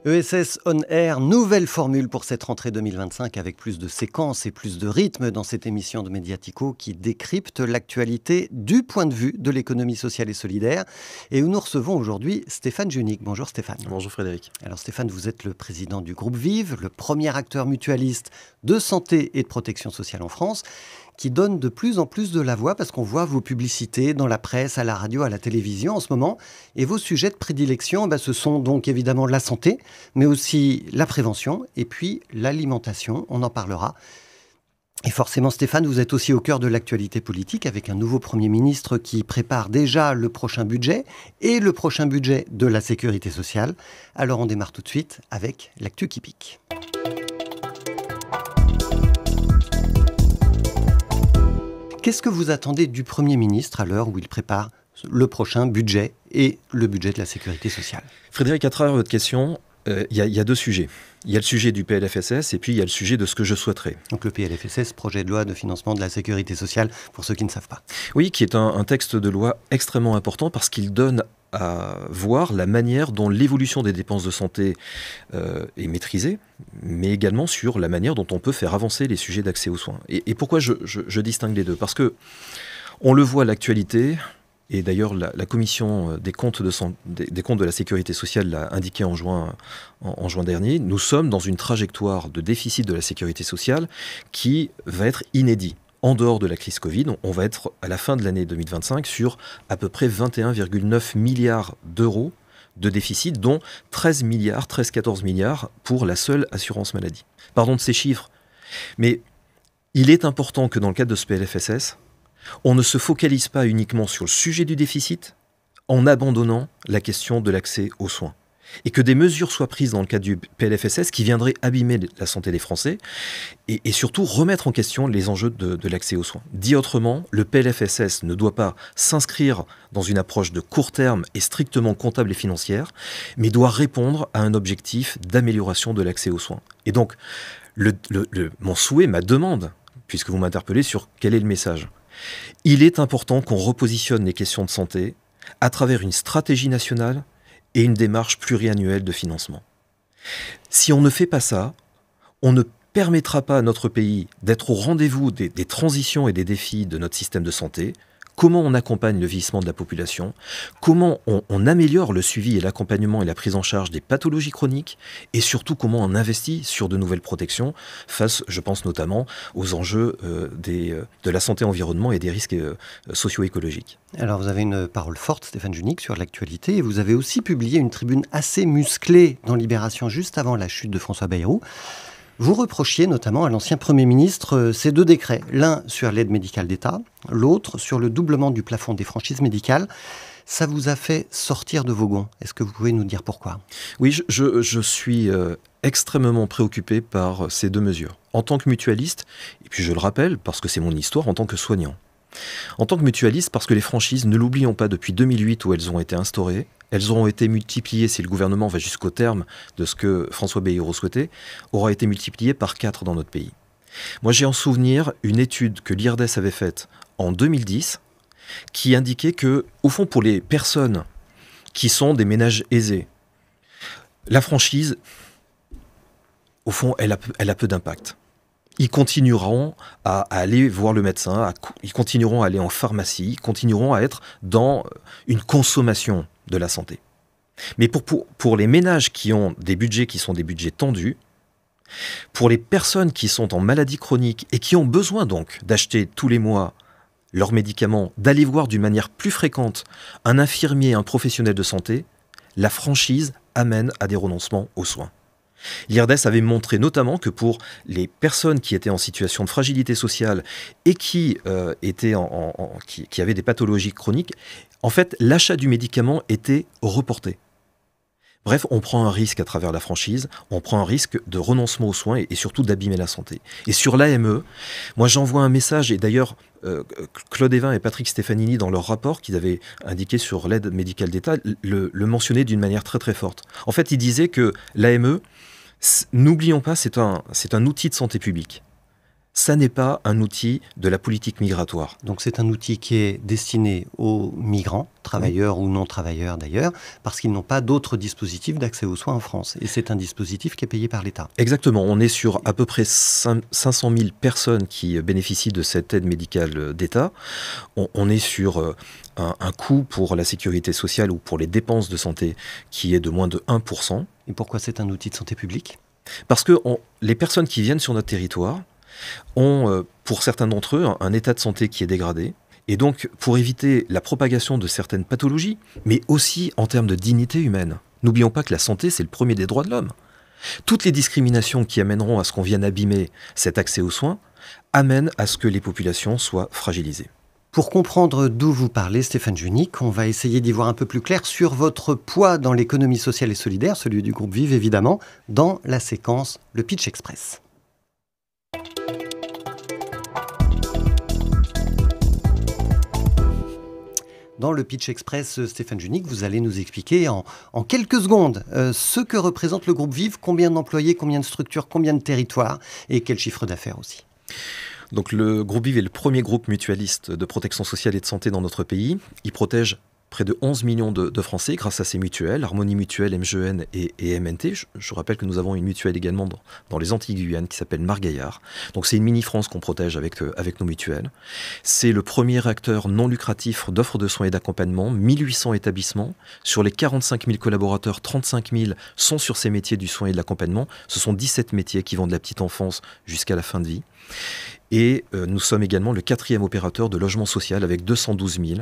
ESS On Air, nouvelle formule pour cette rentrée 2025 avec plus de séquences et plus de rythme dans cette émission de Mediatico qui décrypte l'actualité du point de vue de l'économie sociale et solidaire et où nous recevons aujourd'hui Stéphane Junique. Bonjour Stéphane. Bonjour Frédéric. Alors Stéphane, vous êtes le président du groupe Vive, le premier acteur mutualiste de santé et de protection sociale en France, qui donne de plus en plus de la voix parce qu'on voit vos publicités dans la presse, à la radio, à la télévision en ce moment. Et vos sujets de prédilection, ce sont donc évidemment la santé, mais aussi la prévention et puis l'alimentation. On en parlera. Et forcément, Stéphane, vous êtes aussi au cœur de l'actualité politique avec un nouveau Premier ministre qui prépare déjà le prochain budget et le prochain budget de la sécurité sociale. Alors on démarre tout de suite avec l'actu qui pique. Qu'est-ce que vous attendez du Premier ministre à l'heure où il prépare le prochain budget et le budget de la sécurité sociale? Frédéric, à travers votre question, il y a deux sujets. Il y a le sujet du PLFSS et puis il y a le sujet de ce que je souhaiterais. Donc le PLFSS, projet de loi de financement de la sécurité sociale, pour ceux qui ne savent pas. Oui, qui est un texte de loi extrêmement important parce qu'il donne à voir la manière dont l'évolution des dépenses de santé est maîtrisée, mais également sur la manière dont on peut faire avancer les sujets d'accès aux soins. Et pourquoi je distingue les deux? Parce que on le voit à l'actualité, et d'ailleurs la commission des comptes de la sécurité sociale l'a indiqué en juin dernier, nous sommes dans une trajectoire de déficit de la sécurité sociale qui va être inédit. En dehors de la crise Covid, on va être à la fin de l'année 2025 sur à peu près 21,9 milliards d'euros de déficit, dont 13-14 milliards pour la seule assurance maladie. Pardon de ces chiffres, mais il est important que dans le cadre de ce PLFSS, on ne se focalise pas uniquement sur le sujet du déficit en abandonnant la question de l'accès aux soins. Et que des mesures soient prises dans le cadre du PLFSS qui viendraient abîmer la santé des Français et surtout remettre en question les enjeux de l'accès aux soins. Dit autrement, le PLFSS ne doit pas s'inscrire dans une approche de court terme et strictement comptable et financière, mais doit répondre à un objectif d'amélioration de l'accès aux soins. Et donc, mon souhait, ma demande, puisque vous m'interpellez sur quel est le message, il est important qu'on repositionne les questions de santé à travers une stratégie nationale et une démarche pluriannuelle de financement. Si on ne fait pas ça, on ne permettra pas à notre pays d'être au rendez-vous des transitions et des défis de notre système de santé. Comment on accompagne le vieillissement de la population, comment on améliore le suivi et l'accompagnement et la prise en charge des pathologies chroniques, et surtout comment on investit sur de nouvelles protections face, je pense notamment, aux enjeux de la santé-environnement et des risques socio-écologiques. Alors vous avez une parole forte, Stéphane Junique, sur l'actualité, et vous avez aussi publié une tribune assez musclée dans Libération juste avant la chute de François Bayrou. Vous reprochiez notamment à l'ancien Premier ministre ces deux décrets, l'un sur l'aide médicale d'État, l'autre sur le doublement du plafond des franchises médicales. Ça vous a fait sortir de vos gonds. Est-ce que vous pouvez nous dire pourquoi? Oui, je suis extrêmement préoccupé par ces deux mesures. En tant que mutualiste, et puis je le rappelle parce que c'est mon histoire, en tant que soignant. En tant que mutualiste, parce que les franchises, ne l'oublions pas, depuis 2008 où elles ont été instaurées, elles auront été multipliées, si le gouvernement va jusqu'au terme de ce que François Bayrou souhaitait, aura été multipliées par 4 dans notre pays. Moi, j'ai en souvenir une étude que l'IRDES avait faite en 2010, qui indiquait que, au fond, pour les personnes qui sont des ménages aisés, la franchise, au fond, elle a peu d'impact. Ils continueront à aller voir le médecin, ils continueront à aller en pharmacie, ils continueront à être dans une consommation de la santé. Mais pour les ménages qui ont des budgets qui sont des budgets tendus, pour les personnes qui sont en maladie chronique et qui ont besoin donc d'acheter tous les mois leurs médicaments, d'aller voir d'une manière plus fréquente un infirmier, un professionnel de santé, la franchise amène à des renoncements aux soins. L'IRDES avait montré notamment que pour les personnes qui étaient en situation de fragilité sociale et qui avaient des pathologies chroniques, en fait, l'achat du médicament était reporté. Bref, on prend un risque à travers la franchise, on prend un risque de renoncement aux soins et surtout d'abîmer la santé. Et sur l'AME, moi j'envoie un message, et d'ailleurs Claude Évin et Patrick Stefanini dans leur rapport qu'ils avaient indiqué sur l'aide médicale d'État le mentionnaient d'une manière très très forte. En fait, ils disaient que l'AME, n'oublions pas, c'est un outil de santé publique. ça n'est pas un outil de la politique migratoire. Donc c'est un outil qui est destiné aux migrants, travailleurs ou non travailleurs d'ailleurs, parce qu'ils n'ont pas d'autres dispositifs d'accès aux soins en France. Et c'est un dispositif qui est payé par l'État. Exactement, on est sur à peu près 500 000 personnes qui bénéficient de cette aide médicale d'État. On est sur un coût pour la sécurité sociale ou pour les dépenses de santé qui est de moins de 1%. Et pourquoi c'est un outil de santé publique ? Parce que les personnes qui viennent sur notre territoire ont, pour certains d'entre eux, un état de santé qui est dégradé. Et donc, pour éviter la propagation de certaines pathologies, mais aussi en termes de dignité humaine. N'oublions pas que la santé, c'est le premier des droits de l'homme. Toutes les discriminations qui amèneront à ce qu'on vienne abîmer cet accès aux soins amènent à ce que les populations soient fragilisées. Pour comprendre d'où vous parlez, Stéphane Junique, on va essayer d'y voir un peu plus clair sur votre poids dans l'économie sociale et solidaire, celui du groupe Vive évidemment, dans la séquence Le Pitch Express. Dans le Pitch Express, Stéphane Junique, vous allez nous expliquer en quelques secondes ce que représente le groupe Vive, combien d'employés, combien de structures, combien de territoires et quel chiffre d'affaires aussi. Donc le groupe Vive est le premier groupe mutualiste de protection sociale et de santé dans notre pays. Il protège près de 11 millions de Français grâce à ses mutuelles, Harmonie Mutuelle, MGN et MNT. Je rappelle que nous avons une mutuelle également dans les Antilles-Guyane qui s'appelle Margaillard. Donc c'est une mini-France qu'on protège avec nos mutuelles. C'est le premier acteur non lucratif d'offres de soins et d'accompagnement, 1800 établissements. Sur les 45 000 collaborateurs, 35 000 sont sur ces métiers du soin et de l'accompagnement. Ce sont 17 métiers qui vont de la petite enfance jusqu'à la fin de vie. Et nous sommes également le 4e opérateur de logement social avec 212 000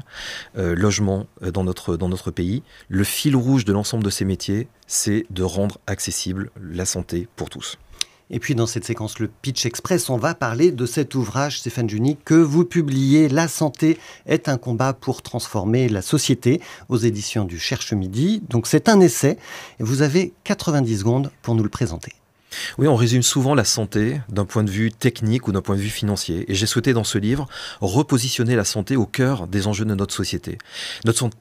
logements dans notre pays. Le fil rouge de l'ensemble de ces métiers, c'est de rendre accessible la santé pour tous. Et puis dans cette séquence, le Pitch Express, on va parler de cet ouvrage, Stéphane Junique, que vous publiez, La santé est un combat pour transformer la société, aux éditions du Cherche Midi. Donc c'est un essai, et vous avez 90 secondes pour nous le présenter. Oui, on résume souvent la santé d'un point de vue technique ou d'un point de vue financier. Et j'ai souhaité dans ce livre repositionner la santé au cœur des enjeux de notre société.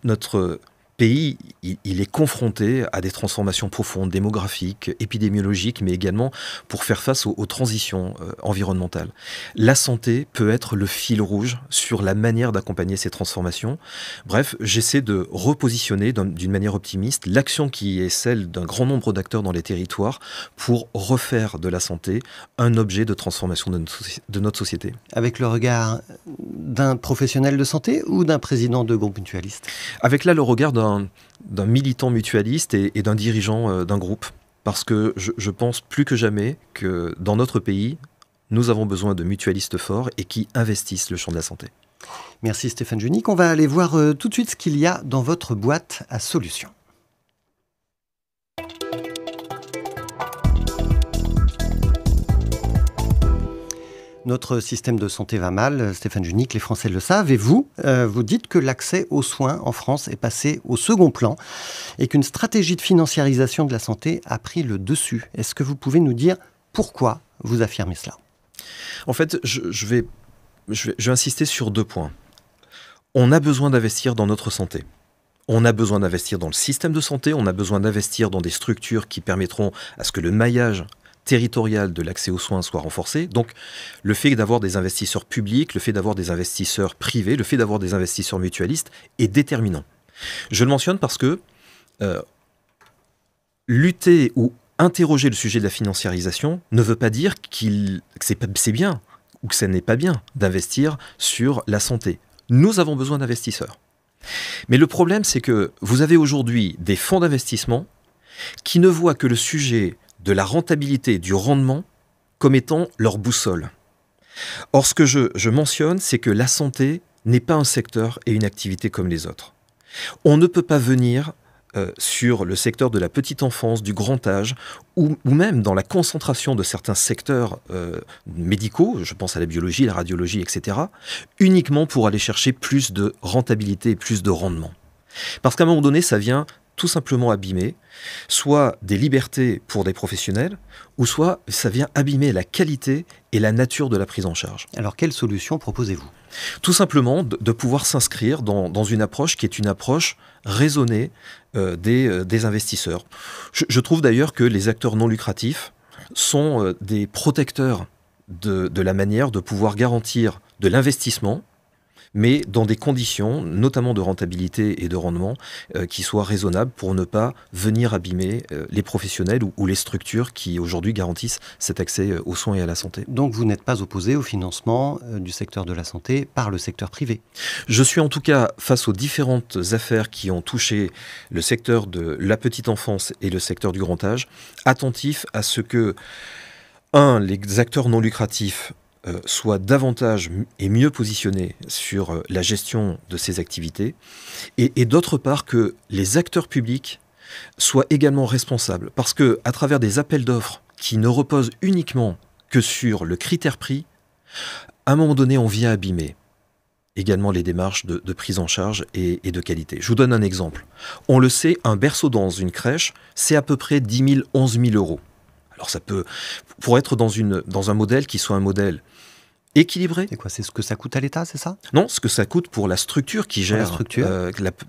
Notre pays, il est confronté à des transformations profondes, démographiques, épidémiologiques, mais également pour faire face aux transitions environnementales. La santé peut être le fil rouge sur la manière d'accompagner ces transformations. Bref, j'essaie de repositionner d'une manière optimiste l'action qui est celle d'un grand nombre d'acteurs dans les territoires pour refaire de la santé un objet de transformation de notre société. Avec le regard d'un professionnel de santé ou d'un président de groupe mutualiste ? Avec là le regard d'un militant mutualiste et d'un dirigeant d'un groupe. Parce que je pense plus que jamais que dans notre pays, nous avons besoin de mutualistes forts et qui investissent le champ de la santé. Merci Stéphane Junique. On va aller voir tout de suite ce qu'il y a dans votre boîte à solutions. Notre système de santé va mal, Stéphane Junique, les Français le savent. Et vous, vous dites que l'accès aux soins en France est passé au second plan et qu'une stratégie de financiarisation de la santé a pris le dessus. Est-ce que vous pouvez nous dire pourquoi vous affirmez cela ? En fait, je vais insister sur 2 points. On a besoin d'investir dans notre santé. On a besoin d'investir dans le système de santé, on a besoin d'investir dans des structures qui permettront à ce que le maillage territorial de l'accès aux soins soit renforcé. Donc, le fait d'avoir des investisseurs publics, le fait d'avoir des investisseurs privés, le fait d'avoir des investisseurs mutualistes est déterminant. Je le mentionne parce que lutter ou interroger le sujet de la financiarisation ne veut pas dire que c'est bien ou que ce n'est pas bien d'investir sur la santé. Nous avons besoin d'investisseurs. Mais le problème, c'est que vous avez aujourd'hui des fonds d'investissement qui ne voient que le sujet de la rentabilité, du rendement, comme étant leur boussole. Or, ce que je mentionne, c'est que la santé n'est pas un secteur et une activité comme les autres. On ne peut pas venir sur le secteur de la petite enfance, du grand âge, ou même dans la concentration de certains secteurs médicaux, je pense à la biologie, la radiologie, etc., uniquement pour aller chercher plus de rentabilité et plus de rendement. Parce qu'à un moment donné, ça vient tout simplement abîmer soit des libertés pour des professionnels, ou soit ça vient abîmer la qualité et la nature de la prise en charge. Alors, quelle solution proposez-vous ? Tout simplement de pouvoir s'inscrire dans une approche qui est une approche raisonnée des investisseurs. Je trouve d'ailleurs que les acteurs non lucratifs sont des protecteurs de la manière de pouvoir garantir de l'investissement, mais dans des conditions, notamment de rentabilité et de rendement, qui soient raisonnables pour ne pas venir abîmer les professionnels ou les structures qui aujourd'hui garantissent cet accès aux soins et à la santé. Donc vous n'êtes pas opposé au financement du secteur de la santé par le secteur privé? Je suis en tout cas, face aux différentes affaires qui ont touché le secteur de la petite enfance et le secteur du grand âge, attentif à ce que, les acteurs non lucratifs soient davantage et mieux positionnés sur la gestion de ces activités, et d'autre part que les acteurs publics soient également responsables, parce que à travers des appels d'offres qui ne reposent uniquement que sur le critère prix, à un moment donné, on vient abîmer également les démarches de prise en charge et de qualité. Je vous donne un exemple. On le sait, un berceau dans une crèche, c'est à peu près 10 000, 11 000 euros. Alors ça peut, pour être dans un modèle qui soit un modèle équilibré. C'est quoi? C'est ce que ça coûte à l'État, c'est ça? Non, ce que ça coûte pour la structure qui gère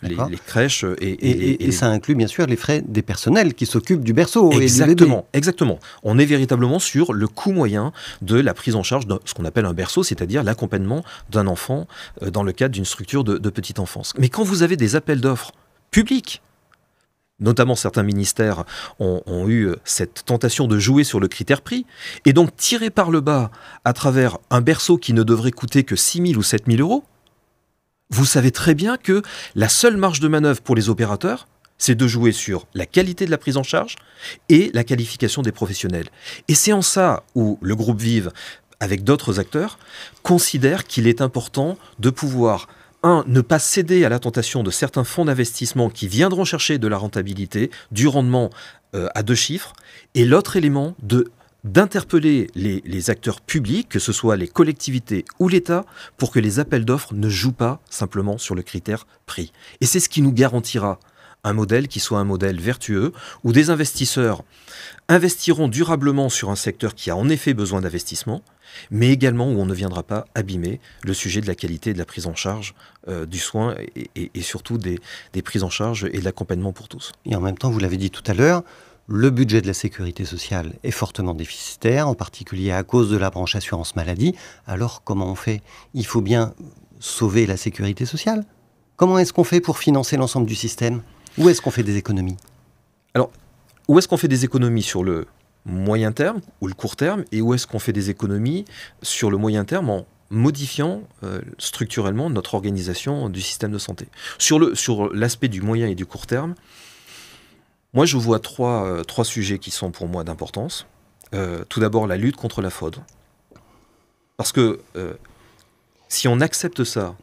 les crèches. Et ça inclut bien sûr les frais des personnels qui s'occupent du berceau. Exactement, exactement. On est véritablement sur le coût moyen de la prise en charge de ce qu'on appelle un berceau, c'est-à-dire l'accompagnement d'un enfant dans le cadre d'une structure de petite enfance. Mais quand vous avez des appels d'offres publics, notamment certains ministères ont eu cette tentation de jouer sur le critère prix, et donc tirer par le bas à travers un berceau qui ne devrait coûter que 6 000 ou 7 000 euros, vous savez très bien que la seule marge de manœuvre pour les opérateurs, c'est de jouer sur la qualité de la prise en charge et la qualification des professionnels. Et c'est en ça où le groupe Vive, avec d'autres acteurs, considère qu'il est important de pouvoir ne pas céder à la tentation de certains fonds d'investissement qui viendront chercher de la rentabilité, du rendement à 2 chiffres, et l'autre élément d'interpeller les acteurs publics, que ce soit les collectivités ou l'État, pour que les appels d'offres ne jouent pas simplement sur le critère prix. Et c'est ce qui nous garantira un modèle qui soit un modèle vertueux, où des investisseurs investiront durablement sur un secteur qui a en effet besoin d'investissement, mais également où on ne viendra pas abîmer le sujet de la qualité et de la prise en charge du soin et surtout des prises en charge et de l'accompagnement pour tous. Et en même temps, vous l'avez dit tout à l'heure, le budget de la sécurité sociale est fortement déficitaire, en particulier à cause de la branche assurance maladie. Alors comment on fait? Il faut bien sauver la sécurité sociale. Comment est-ce qu'on fait pour financer l'ensemble du système? Où est-ce qu'on fait des économies? Alors, où est-ce qu'on fait des économies sur le moyen terme ou le court terme, et où est-ce qu'on fait des économies sur le moyen terme en modifiant structurellement notre organisation du système de santé? Sur l'aspect du moyen et du court terme, moi je vois trois sujets qui sont pour moi d'importance. Tout d'abord, la lutte contre la fraude. Parce que si on accepte ça,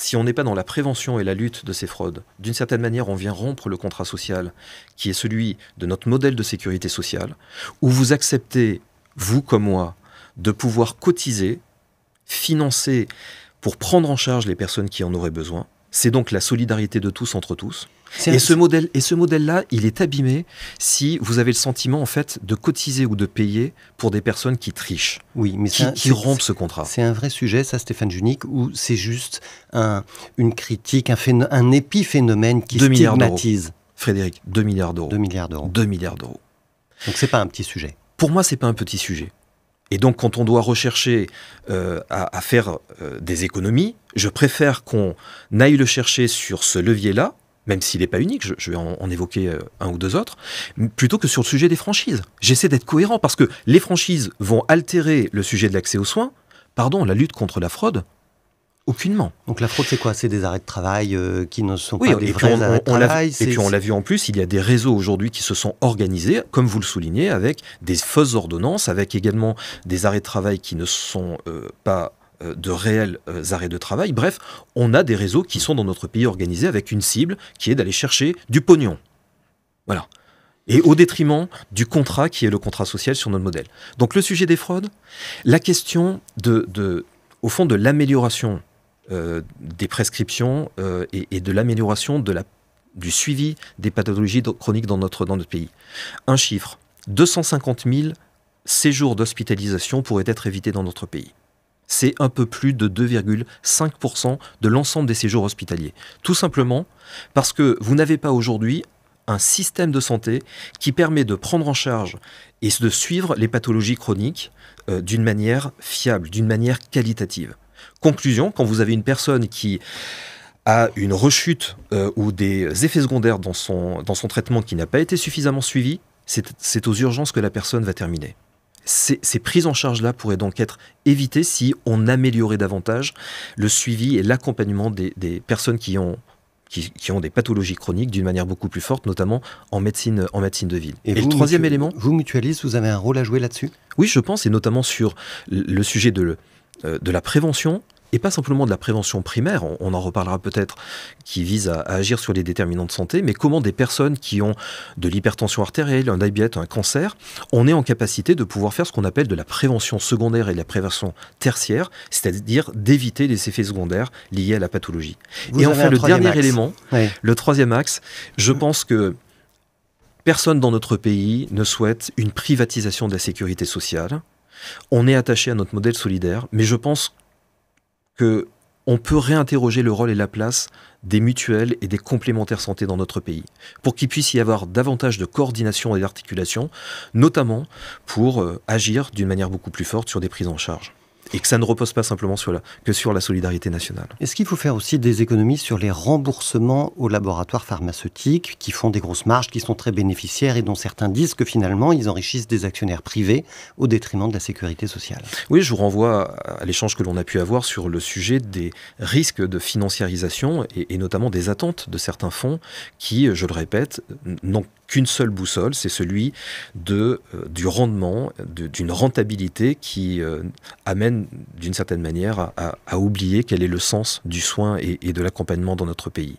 si on n'est pas dans la prévention et la lutte de ces fraudes, d'une certaine manière, on vient rompre le contrat social qui est celui de notre modèle de sécurité sociale, où vous acceptez, vous comme moi, de pouvoir cotiser, financer pour prendre en charge les personnes qui en auraient besoin. C'est donc la solidarité de tous entre tous. Et ce modèle-là, il est abîmé si vous avez le sentiment en fait de cotiser ou de payer pour des personnes qui trichent, oui, mais qui rompent ce contrat. C'est un vrai sujet, ça, Stéphane Junique, ou c'est juste une critique, un épiphénomène qui stigmatise? Frédéric, 2 milliards d'euros. 2 milliards d'euros. 2 milliards d'euros. Donc c'est pas un petit sujet. Pour moi, c'est pas un petit sujet. Et donc, quand on doit rechercher à faire des économies, je préfère qu'on aille le chercher sur ce levier-là, même s'il n'est pas unique, je vais en évoquer un ou deux autres, plutôt que sur le sujet des franchises. J'essaie d'être cohérent, parce que les franchises vont altérer le sujet de l'accès aux soins. Pardon, la lutte contre la fraude, aucunement. Donc la fraude, c'est quoi? C'est des arrêts de travail qui ne sont pas des vrais arrêts de travail. Et puis on l'a vu en plus, il y a des réseaux aujourd'hui qui se sont organisés, comme vous le soulignez, avec des fausses ordonnances, avec également des arrêts de travail qui ne sont pas de réels arrêts de travail. Bref, on a des réseaux qui sont dans notre pays organisés avec une cible qui est d'aller chercher du pognon. Voilà. Et au détriment du contrat qui est le contrat social sur notre modèle. Donc le sujet des fraudes, la question au fond de l'amélioration des prescriptions et de l'amélioration du suivi des pathologies chroniques dans notre pays. Un chiffre, 250 000 séjours d'hospitalisation pourraient être évités dans notre pays. C'est un peu plus de 2,5% de l'ensemble des séjours hospitaliers. Tout simplement parce que vous n'avez pas aujourd'hui un système de santé qui permet de prendre en charge et de suivre les pathologies chroniques d'une manière fiable, d'une manière qualitative. Conclusion, quand vous avez une personne qui a une rechute ou des effets secondaires dans son traitement qui n'a pas été suffisamment suivi, c'est aux urgences que la personne va terminer. Ces prises en charge-là pourraient donc être évitées si on améliorait davantage le suivi et l'accompagnement des personnes qui ont des pathologies chroniques d'une manière beaucoup plus forte, notamment en médecine de ville. Et vous, le troisième élément... Vous, mutualistes, vous avez un rôle à jouer là-dessus ? Oui, je pense, et notamment sur le sujet de la prévention, et pas simplement de la prévention primaire, on en reparlera peut-être, qui vise à agir sur les déterminants de santé, mais comment des personnes qui ont de l'hypertension artérielle, un diabète, un cancer, on est en capacité de pouvoir faire ce qu'on appelle de la prévention secondaire et de la prévention tertiaire, c'est-à-dire d'éviter les effets secondaires liés à la pathologie. Et enfin, le dernier élément, le troisième axe, je pense que personne dans notre pays ne souhaite une privatisation de la sécurité sociale. On est attaché à notre modèle solidaire, mais je pense qu'on peut réinterroger le rôle et la place des mutuelles et des complémentaires santé dans notre pays, pour qu'il puisse y avoir davantage de coordination et d'articulation, notamment pour agir d'une manière beaucoup plus forte sur des prises en charge. Et que ça ne repose pas simplement sur la solidarité nationale. Est-ce qu'il faut faire aussi des économies sur les remboursements aux laboratoires pharmaceutiques qui font des grosses marges, qui sont très bénéficiaires et dont certains disent que finalement ils enrichissent des actionnaires privés au détriment de la sécurité sociale ? Oui, je vous renvoie à l'échange que l'on a pu avoir sur le sujet des risques de financiarisation et notamment des attentes de certains fonds qui, je le répète, n'ont qu'une seule boussole, c'est celui du rendement, d'une rentabilité qui amène d'une certaine manière à oublier quel est le sens du soin et de l'accompagnement dans notre pays.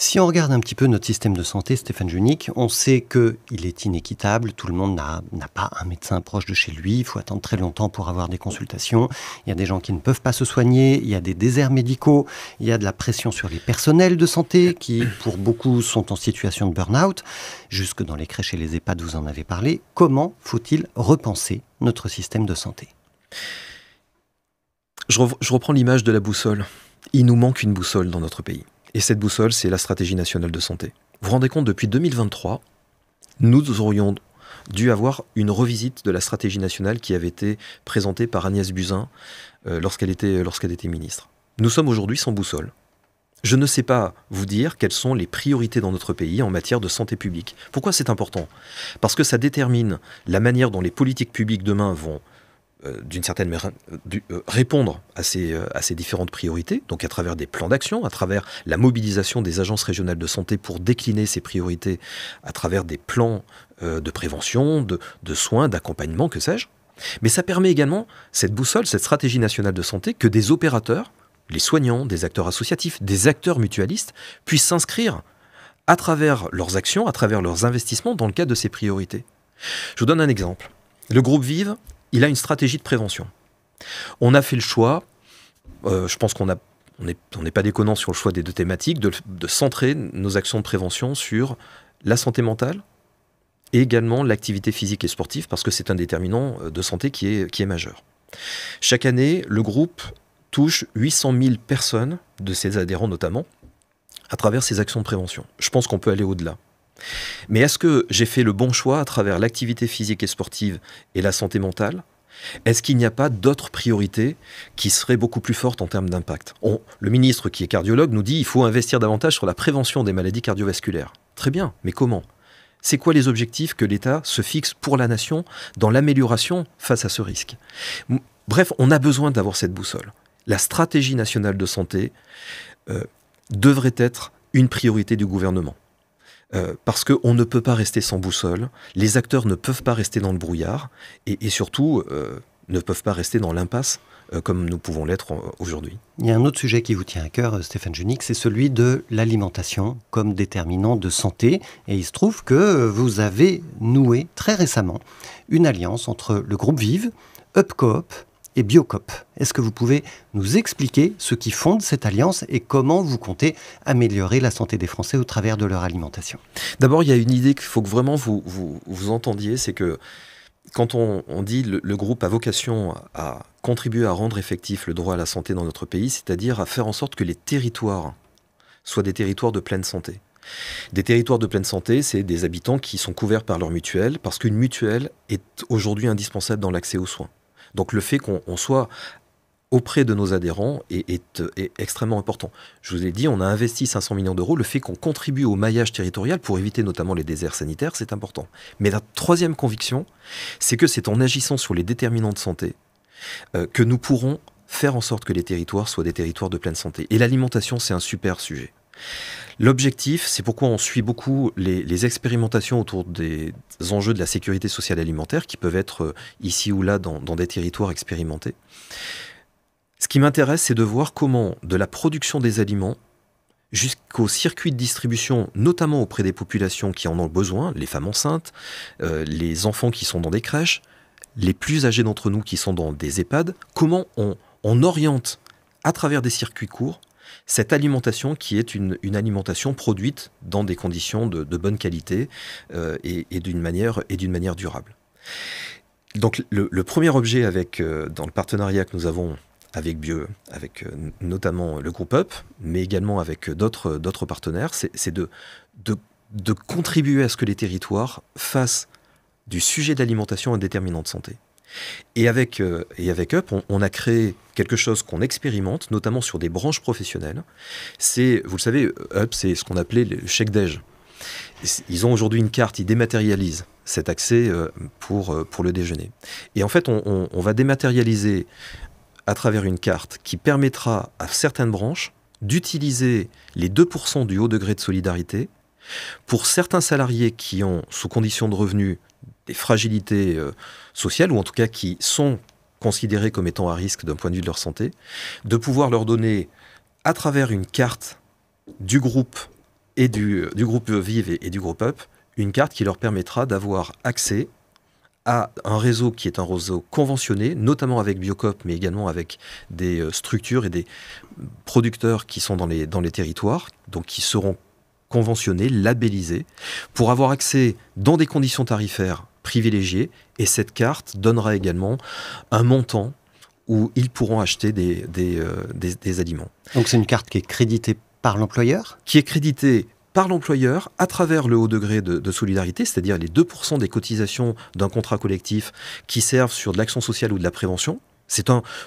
Si on regarde un petit peu notre système de santé, Stéphane Junique, on sait qu'il est inéquitable, tout le monde n'a pas un médecin proche de chez lui, il faut attendre très longtemps pour avoir des consultations, il y a des gens qui ne peuvent pas se soigner, il y a des déserts médicaux, il y a de la pression sur les personnels de santé qui, pour beaucoup, sont en situation de burn-out, jusque dans les crèches et les EHPAD, vous en avez parlé. Comment faut-il repenser notre système de santé ? Je reprends l'image de la boussole. Il nous manque une boussole dans notre pays. Et cette boussole, c'est la stratégie nationale de santé. Vous vous rendez compte, depuis 2023, nous aurions dû avoir une revisite de la stratégie nationale qui avait été présentée par Agnès Buzyn lorsqu'elle était ministre. Nous sommes aujourd'hui sans boussole. Je ne sais pas vous dire quelles sont les priorités dans notre pays en matière de santé publique. Pourquoi c'est important ? Parce que ça détermine la manière dont les politiques publiques demain vont d'une certaine manière répondre à ces différentes priorités, donc à travers des plans d'action, à travers la mobilisation des agences régionales de santé pour décliner ces priorités, à travers des plans de prévention, de soins, d'accompagnement, que sais-je. Mais ça permet également, cette boussole, cette stratégie nationale de santé, que des opérateurs, les soignants, des acteurs associatifs, des acteurs mutualistes, puissent s'inscrire à travers leurs actions, à travers leurs investissements dans le cadre de ces priorités. Je vous donne un exemple. Le groupe Vive, il a une stratégie de prévention. On a fait le choix, je pense qu'on n'est pas déconnant sur le choix des deux thématiques, de centrer nos actions de prévention sur la santé mentale et également l'activité physique et sportive, parce que c'est un déterminant de santé qui est majeur. Chaque année, le groupe touche 800 000 personnes, de ses adhérents notamment, à travers ces actions de prévention. Je pense qu'on peut aller au-delà. Mais est-ce que j'ai fait le bon choix à travers l'activité physique et sportive et la santé mentale ? Est-ce qu'il n'y a pas d'autres priorités qui seraient beaucoup plus fortes en termes d'impact ? Le ministre, qui est cardiologue, nous dit qu'il faut investir davantage sur la prévention des maladies cardiovasculaires. Très bien, mais comment ? C'est quoi les objectifs que l'État se fixe pour la nation dans l'amélioration face à ce risque ? Bref, on a besoin d'avoir cette boussole. La stratégie nationale de santé devrait être une priorité du gouvernement. Parce qu'on ne peut pas rester sans boussole, les acteurs ne peuvent pas rester dans le brouillard, et surtout ne peuvent pas rester dans l'impasse comme nous pouvons l'être aujourd'hui. Il y a un autre sujet qui vous tient à cœur, Stéphane Junique, c'est celui de l'alimentation comme déterminant de santé. Et il se trouve que vous avez noué très récemment une alliance entre le groupe Vive, UpCoop et Biocoop. Est-ce que vous pouvez nous expliquer ce qui fonde cette alliance et comment vous comptez améliorer la santé des Français au travers de leur alimentation ? D'abord, il y a une idée qu'il faut que vraiment vous entendiez, c'est que quand on dit le groupe a vocation à contribuer à rendre effectif le droit à la santé dans notre pays, c'est-à-dire à faire en sorte que les territoires soient des territoires de pleine santé. Des territoires de pleine santé, c'est des habitants qui sont couverts par leur mutuelle, parce qu'une mutuelle est aujourd'hui indispensable dans l'accès aux soins. Donc le fait qu'on soit auprès de nos adhérents est extrêmement important. Je vous ai dit, on a investi 500 millions d'euros. Le fait qu'on contribue au maillage territorial pour éviter notamment les déserts sanitaires, c'est important. Mais la troisième conviction, c'est que c'est en agissant sur les déterminants de santé que nous pourrons faire en sorte que les territoires soient des territoires de pleine santé. Et l'alimentation, c'est un super sujet. L'objectif, c'est pourquoi on suit beaucoup les expérimentations autour des enjeux de la sécurité sociale alimentaire qui peuvent être ici ou là dans des territoires expérimentés. Ce qui m'intéresse, c'est de voir comment, de la production des aliments jusqu'au circuit de distribution, notamment auprès des populations qui en ont besoin, les femmes enceintes, les enfants qui sont dans des crèches, les plus âgés d'entre nous qui sont dans des EHPAD, comment on oriente à travers des circuits courts cette alimentation qui est une alimentation produite dans des conditions de bonne qualité et d'une manière durable. Donc le premier objet dans le partenariat que nous avons avec Bieux, avec notamment le groupe UP, mais également avec d'autres partenaires, c'est de contribuer à ce que les territoires fassent du sujet de l'alimentation un déterminant de santé. Et avec UP, on a créé quelque chose qu'on expérimente, notamment sur des branches professionnelles. Vous le savez, UP, c'est ce qu'on appelait le chèque déj. Ils ont aujourd'hui une carte, ils dématérialisent cet accès pour le déjeuner. Et en fait, on va dématérialiser à travers une carte qui permettra à certaines branches d'utiliser les 2% du haut degré de solidarité pour certains salariés qui ont, sous conditions de revenus, des fragilités sociales, ou en tout cas qui sont considérés comme étant à risque d'un point de vue de leur santé, de pouvoir leur donner, à travers une carte du groupe et du groupe Vive et du groupe UP, une carte qui leur permettra d'avoir accès à un réseau qui est un réseau conventionné, notamment avec Biocoop, mais également avec des structures et des producteurs qui sont dans les territoires, donc qui seront conventionnés, labellisés, pour avoir accès dans des conditions tarifaires privilégiées. Et cette carte donnera également un montant où ils pourront acheter des aliments. Donc c'est une carte qui est créditée par l'employeur ? Qui est créditée par l'employeur à travers le haut degré de solidarité, c'est-à-dire les 2% des cotisations d'un contrat collectif qui servent sur de l'action sociale ou de la prévention.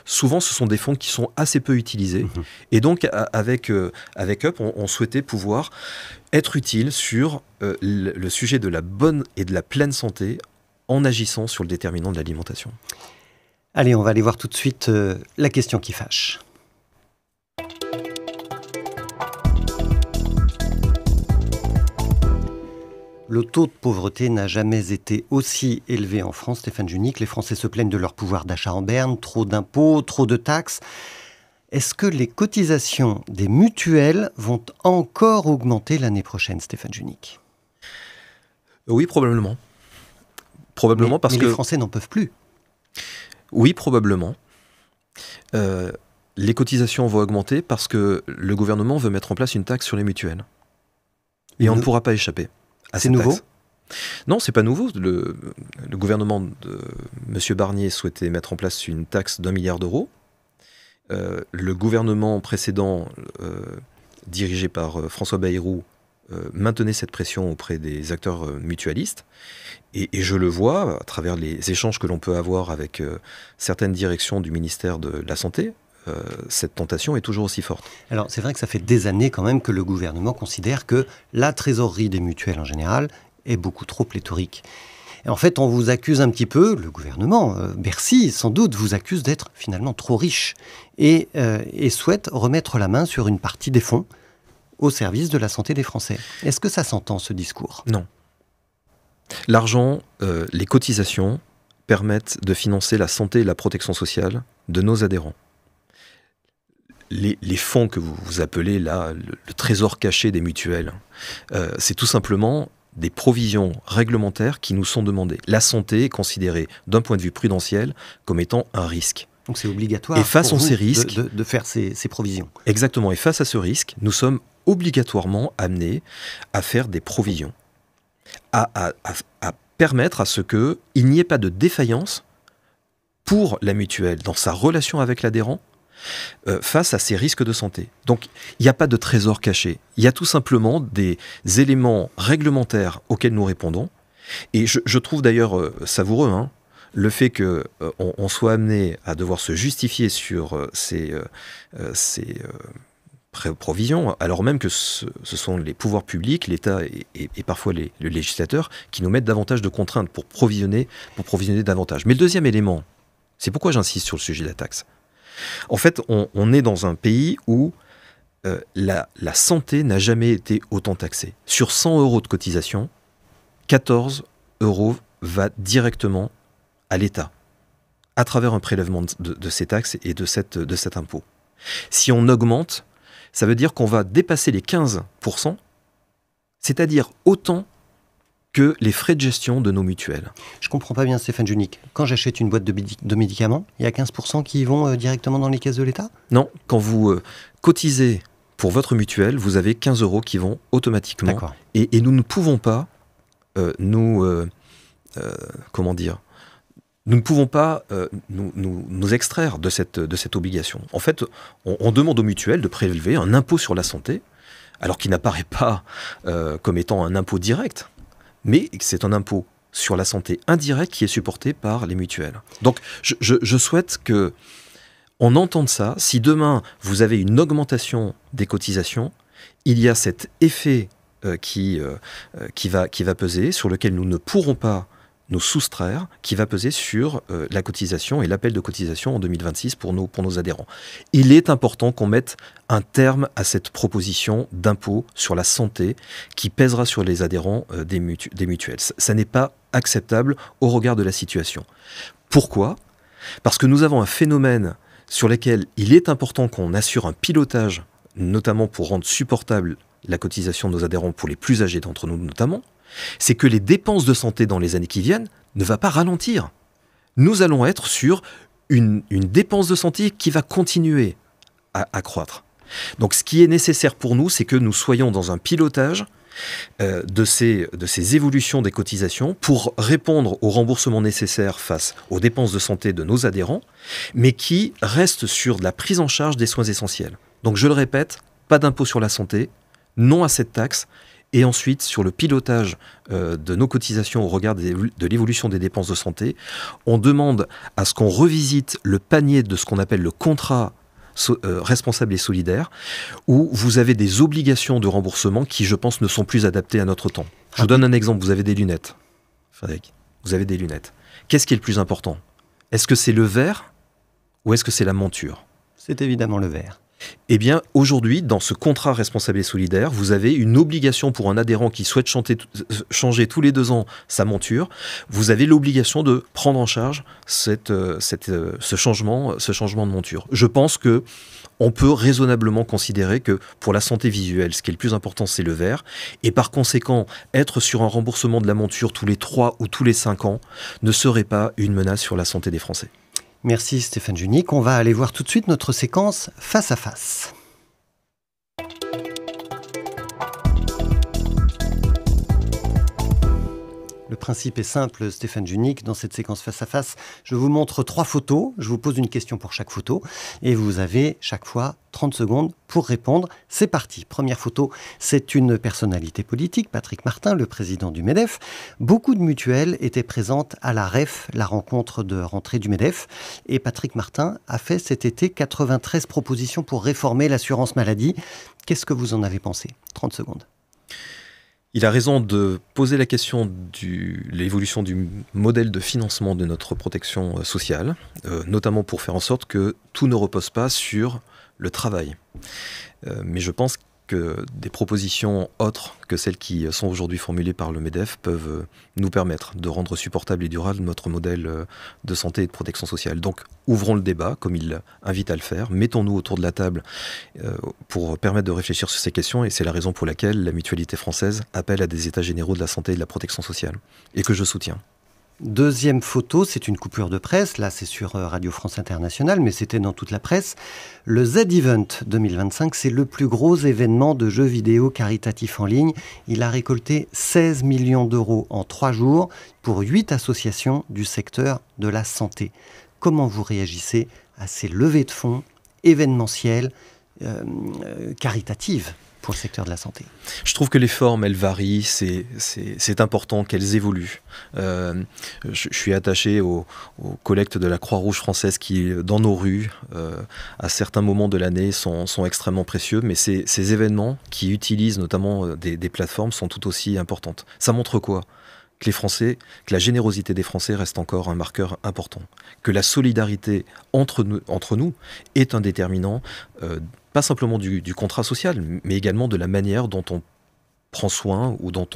Souvent, ce sont des fonds qui sont assez peu utilisés. Et donc, avec UP, on souhaitait pouvoir être utile sur le sujet de la bonne et de la pleine santé en agissant sur le déterminant de l'alimentation. Allez, on va aller voir tout de suite la question qui fâche. Le taux de pauvreté n'a jamais été aussi élevé en France, Stéphane Junique. Les Français se plaignent de leur pouvoir d'achat en berne, trop d'impôts, trop de taxes. Est-ce que les cotisations des mutuelles vont encore augmenter l'année prochaine, Stéphane Junique ? Oui, probablement. Mais les Français n'en peuvent plus. Oui, probablement. Les cotisations vont augmenter parce que le gouvernement veut mettre en place une taxe sur les mutuelles. Et on ne pourra pas échapper. C'est nouveau ? Non, c'est pas nouveau. Le gouvernement de M. Barnier souhaitait mettre en place une taxe d'1 milliard d'euros. Le gouvernement précédent, dirigé par François Bayrou, maintenait cette pression auprès des acteurs mutualistes. Et je le vois à travers les échanges que l'on peut avoir avec certaines directions du ministère de la Santé. Cette tentation est toujours aussi forte. Alors c'est vrai que ça fait des années quand même que le gouvernement considère que la trésorerie des mutuelles en général est beaucoup trop pléthorique. Et en fait, on vous accuse un petit peu, le gouvernement, Bercy sans doute, vous accuse d'être finalement trop riche et souhaite remettre la main sur une partie des fonds au service de la santé des Français. Est-ce que ça s'entend, ce discours ? Non. L'argent, les cotisations permettent de financer la santé et la protection sociale de nos adhérents. Les fonds que vous appelez là, le trésor caché des mutuelles, c'est tout simplement des provisions réglementaires qui nous sont demandées. La santé est considérée d'un point de vue prudentiel comme étant un risque. Donc c'est obligatoire et face pour vous ces risques, de faire ces provisions. Exactement. Et face à ce risque, nous sommes obligatoirement amenés à faire des provisions, à permettre à ce qu'il n'y ait pas de défaillance pour la mutuelle dans sa relation avec l'adhérent, face à ces risques de santé. Donc, il n'y a pas de trésor caché. Il y a tout simplement des éléments réglementaires auxquels nous répondons. Et je trouve d'ailleurs savoureux le fait qu'on soit amené à devoir se justifier sur ces provisions, alors même que ce sont les pouvoirs publics, l'État et parfois le législateur qui nous mettent davantage de contraintes pour provisionner davantage. Mais le deuxième élément, c'est pourquoi j'insiste sur le sujet de la taxe. En fait, on est dans un pays où la santé n'a jamais été autant taxée. Sur 100 € de cotisation, 14 € va directement à l'État, à travers un prélèvement de ces taxes et de cet impôt. Si on augmente, ça veut dire qu'on va dépasser les 15%, c'est-à-dire autant que les frais de gestion de nos mutuelles. Je ne comprends pas bien, Stéphane Junique. Quand j'achète une boîte de médicaments, il y a 15% qui vont directement dans les caisses de l'État ? Non, quand vous cotisez pour votre mutuelle, vous avez 15 € qui vont automatiquement. D'accord. Et nous ne pouvons pas nous ne pouvons pas nous extraire de cette obligation. En fait, on demande aux mutuelles de prélever un impôt sur la santé, alors qu'il n'apparaît pas comme étant un impôt direct, mais c'est un impôt sur la santé indirect qui est supporté par les mutuelles. Donc, je souhaite que on entende ça. Si demain, vous avez une augmentation des cotisations, il y a cet effet qui va peser, sur lequel nous ne pourrons pas nous soustraire, qui va peser sur la cotisation et l'appel de cotisation en 2026 pour nos adhérents. Il est important qu'on mette un terme à cette proposition d'impôt sur la santé qui pèsera sur les adhérents des mutuelles. Ça n'est pas acceptable au regard de la situation. Pourquoi ? Parce que nous avons un phénomène sur lequel il est important qu'on assure un pilotage, notamment pour rendre supportable la cotisation de nos adhérents pour les plus âgés d'entre nous notamment, c'est que les dépenses de santé dans les années qui viennent ne vont pas ralentir. Nous allons être sur une dépense de santé qui va continuer à croître. Donc ce qui est nécessaire pour nous, c'est que nous soyons dans un pilotage de ces évolutions des cotisations pour répondre aux remboursements nécessaires face aux dépenses de santé de nos adhérents, mais qui restent sur de la prise en charge des soins essentiels. Donc je le répète, pas d'impôt sur la santé, non à cette taxe, et ensuite, sur le pilotage de nos cotisations au regard de l'évolution des dépenses de santé, on demande à ce qu'on revisite le panier de ce qu'on appelle le contrat responsable et solidaire, où vous avez des obligations de remboursement qui, je pense, ne sont plus adaptées à notre temps. Je vous donne un exemple. Vous avez des lunettes. Frédéric, vous avez des lunettes. Qu'est-ce qui est le plus important ? Est-ce que c'est le verre ou est-ce que c'est la monture ? C'est évidemment le verre. Eh bien, aujourd'hui, dans ce contrat responsable et solidaire, vous avez une obligation pour un adhérent qui souhaite changer tous les 2 ans sa monture. Vous avez l'obligation de prendre en charge ce changement de monture. Je pense que on peut raisonnablement considérer que pour la santé visuelle, ce qui est le plus important, c'est le verre. Et par conséquent, être sur un remboursement de la monture tous les 3 ou tous les 5 ans ne serait pas une menace sur la santé des Français. Merci Stéphane Junique. On va aller voir tout de suite notre séquence face à face. Le principe est simple, Stéphane Junique. Dans cette séquence face à face, je vous montre 3 photos. Je vous pose une question pour chaque photo. Et vous avez chaque fois 30 secondes pour répondre. C'est parti. Première photo, c'est une personnalité politique, Patrick Martin, le président du MEDEF. Beaucoup de mutuelles étaient présentes à la REF, la rencontre de rentrée du MEDEF. Et Patrick Martin a fait cet été 93 propositions pour réformer l'assurance maladie. Qu'est-ce que vous en avez pensé ? 30 secondes. Il a raison de poser la question de l'évolution du modèle de financement de notre protection sociale, notamment pour faire en sorte que tout ne repose pas sur le travail. Mais je pense que des propositions autres que celles qui sont aujourd'hui formulées par le MEDEF peuvent nous permettre de rendre supportable et durable notre modèle de santé et de protection sociale. Donc ouvrons le débat, comme il invite à le faire, mettons-nous autour de la table pour permettre de réfléchir sur ces questions, et c'est la raison pour laquelle la Mutualité française appelle à des états généraux de la santé et de la protection sociale, et que je soutiens. Deuxième photo, c'est une coupure de presse. Là, c'est sur Radio France Internationale, mais c'était dans toute la presse. Le Z-Event 2025, c'est le plus gros événement de jeux vidéo caritatifs en ligne. Il a récolté 16 millions d'euros en 3 jours pour 8 associations du secteur de la santé. Comment vous réagissez à ces levées de fonds événementielle, caritative pour le secteur de la santé? Je trouve que les formes, elles varient, c'est important qu'elles évoluent. Je suis attaché aux collectes de la Croix-Rouge française qui, dans nos rues, à certains moments de l'année, sont extrêmement précieux, mais ces événements qui utilisent notamment des plateformes sont tout aussi importantes. Ça montre quoi ? Que la générosité des Français reste encore un marqueur important, que la solidarité entre nous est un déterminant, pas simplement du contrat social, mais également de la manière dont on prend soin ou dont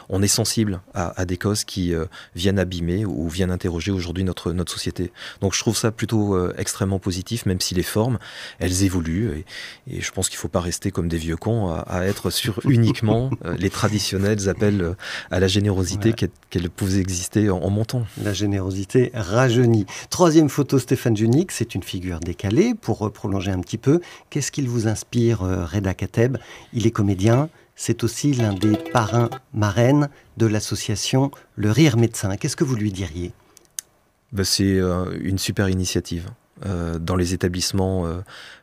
on est sensible à des causes qui viennent abîmer ou viennent interroger aujourd'hui notre société. Donc je trouve ça plutôt extrêmement positif, même si les formes, elles évoluent. Et je pense qu'il ne faut pas rester comme des vieux cons à être sur uniquement les traditionnels appels à la générosité qu'elle pouvait exister en mon temps. La générosité rajeunit. Troisième photo, Stéphane Djunic, c'est une figure décalée. Pour prolonger un petit peu, qu'est-ce qu'il vous inspire, Reda Kateb? Il est comédien. C'est aussi l'un des parrains-marraines de l'association Le Rire Médecin. Qu'est-ce que vous lui diriez? C'est une super initiative. Dans les établissements,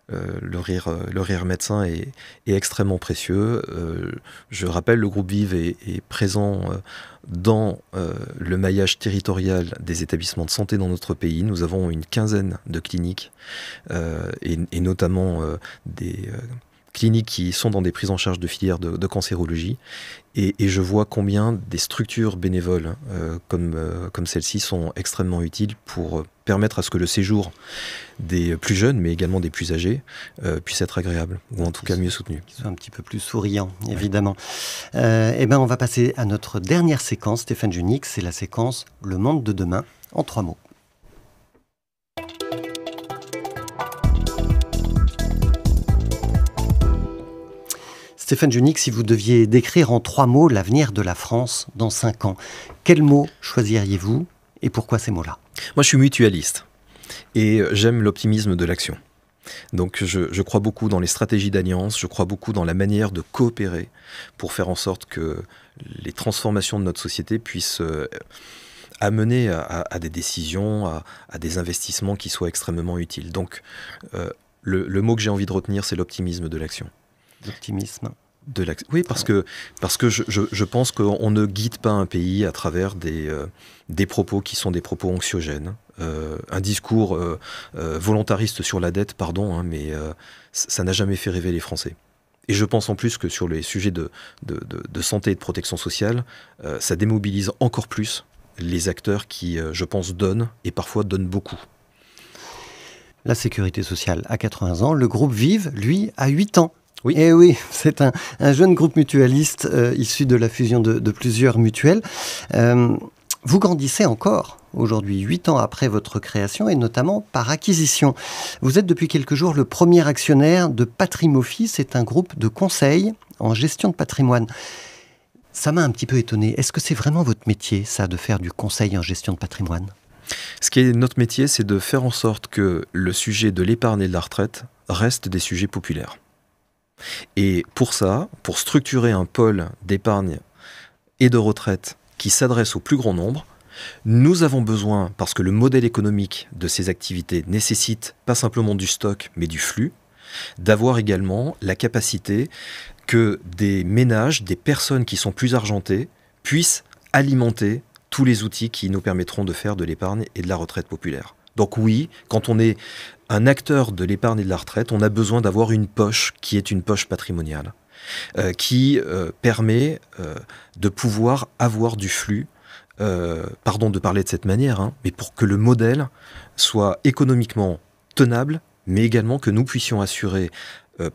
le rire médecin est extrêmement précieux. Je rappelle, le groupe Vive est présent dans le maillage territorial des établissements de santé dans notre pays. Nous avons une quinzaine de cliniques et notamment des cliniques qui sont dans des prises en charge de filières de cancérologie. Et je vois combien des structures bénévoles comme celle-ci sont extrêmement utiles pour permettre à ce que le séjour des plus jeunes, mais également des plus âgés, puisse être agréable, ou en tout cas mieux soutenu. Qu'ils soient un petit peu plus souriants, évidemment. On va passer à notre dernière séquence, Stéphane Djunic, c'est la séquence Le monde de demain, en 3 mots. Stéphane Djunic, si vous deviez décrire en 3 mots l'avenir de la France dans 5 ans, quels mots choisiriez-vous et pourquoi ces mots-là? Moi, je suis mutualiste et j'aime l'optimisme de l'action. Donc, je crois beaucoup dans les stratégies d'alliance, je crois beaucoup dans la manière de coopérer pour faire en sorte que les transformations de notre société puissent amener à des décisions, à des investissements qui soient extrêmement utiles. Donc, le mot que j'ai envie de retenir, c'est l'optimisme de l'action. L'optimisme. Oui, parce que je pense qu'on ne guide pas un pays à travers des propos qui sont des propos anxiogènes. Un discours volontariste sur la dette, pardon, mais ça n'a jamais fait rêver les Français. Et je pense en plus que sur les sujets de santé et de protection sociale, ça démobilise encore plus les acteurs qui, je pense, donnent, et parfois donnent beaucoup. La sécurité sociale a 80 ans, le groupe Vive, lui, a 8 ans. Oui. Et oui, c'est un jeune groupe mutualiste issu de la fusion de plusieurs mutuelles. Vous grandissez encore aujourd'hui, 8 ans après votre création, et notamment par acquisition. Vous êtes depuis quelques jours le premier actionnaire de Patrimofi, c'est un groupe de conseil en gestion de patrimoine. Ça m'a un petit peu étonné. Est-ce que c'est vraiment votre métier, ça, de faire du conseil en gestion de patrimoine? Ce qui est notre métier, c'est de faire en sorte que le sujet de l'épargne et de la retraite reste des sujets populaires. Et pour ça, pour structurer un pôle d'épargne et de retraite qui s'adresse au plus grand nombre, nous avons besoin, parce que le modèle économique de ces activités nécessite pas simplement du stock, mais du flux, d'avoir également la capacité que des ménages, des personnes qui sont plus argentées, puissent alimenter tous les outils qui nous permettront de faire de l'épargne et de la retraite populaire. Donc oui, quand on est un acteur de l'épargne et de la retraite, on a besoin d'avoir une poche qui est une poche patrimoniale, qui permet de pouvoir avoir du flux, pardon de parler de cette manière, mais pour que le modèle soit économiquement tenable, mais également que nous puissions assurer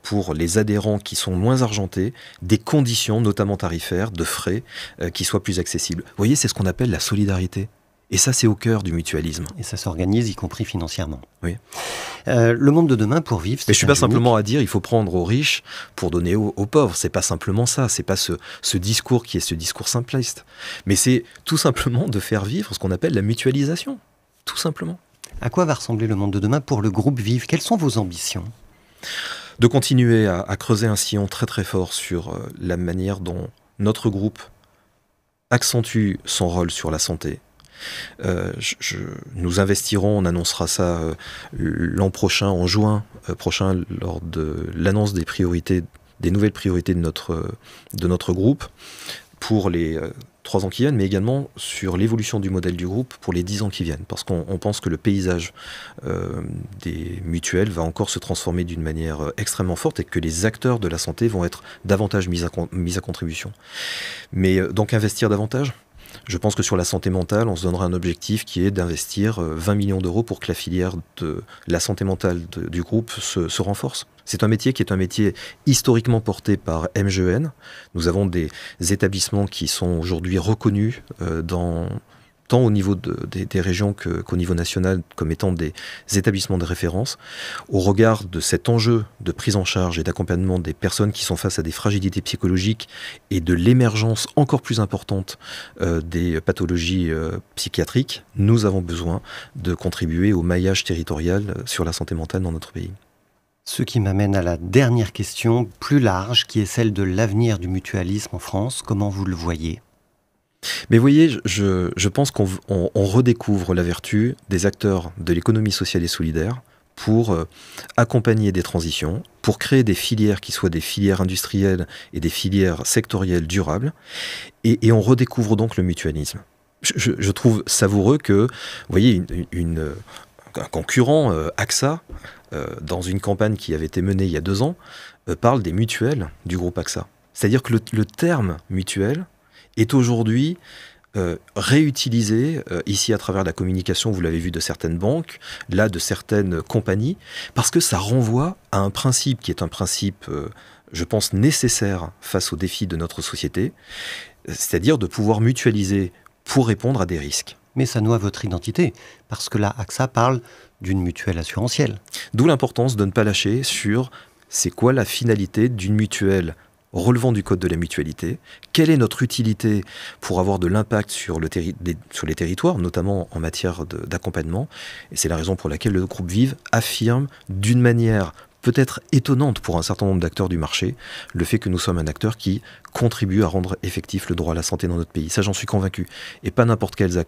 pour les adhérents qui sont moins argentés, des conditions, notamment tarifaires, de frais, qui soient plus accessibles. Vous voyez, c'est ce qu'on appelle la solidarité. Et ça, c'est au cœur du mutualisme. Et ça s'organise, y compris financièrement. Oui. Le monde de demain, pour vivre... Mais je ne suis pas simplement à dire il faut prendre aux riches pour donner aux pauvres. C'est pas simplement ça. C'est pas ce discours qui est ce discours simpliste. Mais c'est tout simplement de faire vivre ce qu'on appelle la mutualisation. Tout simplement. À quoi va ressembler le monde de demain pour le groupe Vive? Quelles sont vos ambitions? De continuer à creuser un sillon très très fort sur la manière dont notre groupe accentue son rôle sur la santé, Nous investirons, on annoncera ça l'an prochain, en juin prochain, lors de l'annonce des nouvelles priorités de notre groupe pour les 3 ans qui viennent, mais également sur l'évolution du modèle du groupe pour les 10 ans qui viennent. Parce qu'on pense que le paysage des mutuelles va encore se transformer d'une manière extrêmement forte et que les acteurs de la santé vont être davantage mis à contribution. Mais donc investir davantage. Je pense que sur la santé mentale, on se donnera un objectif qui est d'investir 20 millions d'euros pour que la filière de la santé mentale du groupe se renforce. C'est un métier qui est un métier historiquement porté par MGEN. Nous avons des établissements qui sont aujourd'hui reconnus tant au niveau des régions qu'au niveau national comme étant des établissements de référence. Au regard de cet enjeu de prise en charge et d'accompagnement des personnes qui sont face à des fragilités psychologiques et de l'émergence encore plus importante des pathologies psychiatriques, nous avons besoin de contribuer au maillage territorial sur la santé mentale dans notre pays. Ce qui m'amène à la dernière question, plus large, qui est celle de l'avenir du mutualisme en France. Comment vous le voyez ? Mais vous voyez, je pense qu'on redécouvre la vertu des acteurs de l'économie sociale et solidaire pour accompagner des transitions, pour créer des filières qui soient des filières industrielles et des filières sectorielles durables, et on redécouvre donc le mutualisme. Je trouve savoureux que, vous voyez, un concurrent, AXA, dans une campagne qui avait été menée il y a 2 ans, parle des mutuelles du groupe AXA. C'est-à-dire que le terme mutuelle est aujourd'hui réutilisé ici à travers la communication, vous l'avez vu, de certaines banques, là de certaines compagnies, parce que ça renvoie à un principe qui est un principe, je pense, nécessaire face aux défis de notre société, c'est-à-dire de pouvoir mutualiser pour répondre à des risques. Mais ça noie votre identité, parce que là, AXA parle d'une mutuelle assurantielle. D'où l'importance de ne pas lâcher sur c'est quoi la finalité d'une mutuelle relevant du code de la mutualité, quelle est notre utilité pour avoir de l'impact sur les territoires, notamment en matière d'accompagnement. Et c'est la raison pour laquelle le groupe Vive affirme d'une manière peut-être étonnante pour un certain nombre d'acteurs du marché, le fait que nous sommes un acteur qui contribue à rendre effectif le droit à la santé dans notre pays. Ça, j'en suis convaincu. Et pas n'importe quels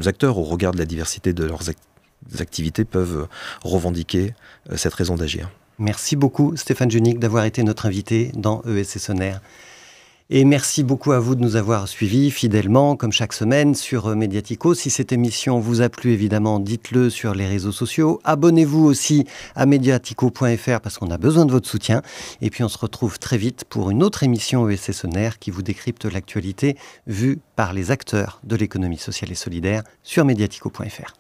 acteurs, au regard de la diversité de leurs activités, peuvent revendiquer cette raison d'agir. Merci beaucoup Stéphane Junique d'avoir été notre invité dans ESS On Air. Et merci beaucoup à vous de nous avoir suivis fidèlement, comme chaque semaine, sur Mediatico. Si cette émission vous a plu, évidemment, dites-le sur les réseaux sociaux. Abonnez-vous aussi à mediatico.fr parce qu'on a besoin de votre soutien. Et puis on se retrouve très vite pour une autre émission ESS On Air qui vous décrypte l'actualité vue par les acteurs de l'économie sociale et solidaire sur mediatico.fr.